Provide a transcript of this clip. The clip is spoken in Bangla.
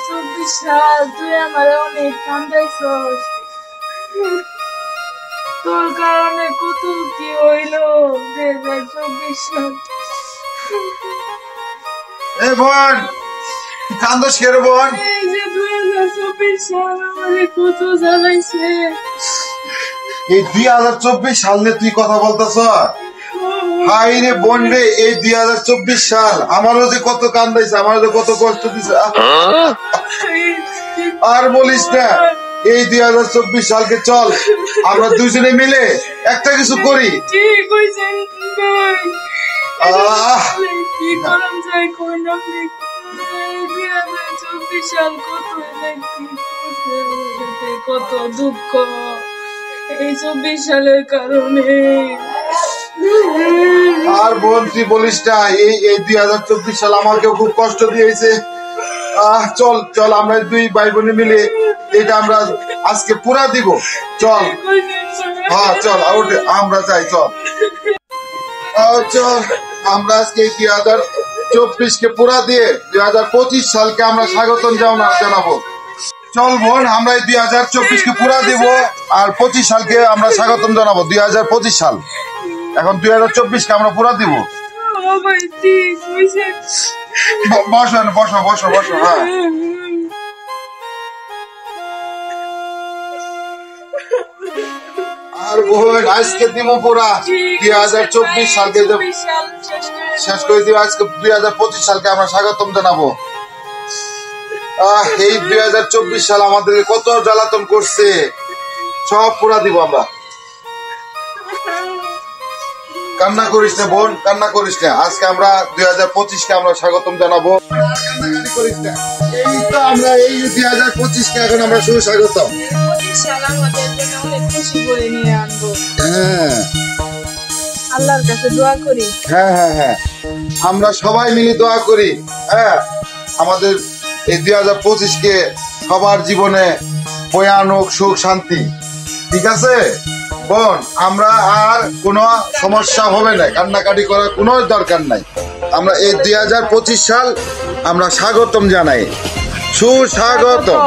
2024 সাল তুই আমার অনেক কান্দাইছস। তোর কারণে কত কি হইল 2024 সাল। এ বোন কান্দস কে রে বোন? এই যে 2024 সাল আমারে কত জ্বালাইছে। এই 2024 সাল নিয়ে তুই কথা বলতেছ? হাই রে বোন রে, এই 2024 সাল আমারও যে কত কান্দাইছে, আমারও যে কত কষ্ট দিছে। আর বলিস না, এই 2024 সালকে চল আমরা দুজনে মিলে একটা কিছু করি। ঠিক হইছেন ভাই। কি করম যাই কোন না 2024 সাল কত দেখি কত দুঃখ এই 24 সালের কারণে। আর বোন তুই বলিস না, এই 2024 সাল আমাকেও খুব কষ্ট দিয়েছে। চল চল আমরা দুই ভাই বোনে মিলে এটা আমরা আজকে পুরা দিব। চল হ্যাঁ চল আমরা যাই। চল চল আমরা আজকে 2024 কে পুরা দিয়ে 2025 সালকে আমরা স্বাগতম জানাবো। চল বোন আমরা 2024 কে পুরা দিব আর 25 সালকে আমরা স্বাগতম জানাবো। 2025 সাল এখন 2024 কে আমরা পুরা দিব। বসো বসো বসো বসো। হ্যাঁ আর বোন আজকে দিব পুরা 2024 সালকে শেষ করে দিব। আজকে 2025 সালকে আমরা স্বাগতম জানাবো। এই 2024 সাল আমাদেরকে কত জ্বালাতন করছে, সব পুরা দিব আমরা। কান্না করিস না বোন, কান্না করিস না। আজকে আমরা 2025 কে আমরা স্বাগতম জানাবো। কান্নাকাটি করিস না। এই তো আমরা এই 2025 কে এখন আমরা শুভ স্বাগতম। 25 সাল আমাদের জন্য অনেক খুশি করে নিয়ে আনবো। হ্যাঁ আল্লাহর কাছে দোয়া করি। হ্যাঁ হ্যাঁ হ্যাঁ আমরা সবাই মিলে দোয়া করি। হ্যাঁ আমাদের এই 2025 কে সবার জীবনে ভয়ানক সুখ শান্তি। ঠিক আছে বোন, আমরা আর কোনো সমস্যা হবে না, কান্নাকাটি করার কোনো দরকার নাই। আমরা এই 2025 সাল আমরা স্বাগতম জানাই, সুস্বাগতম।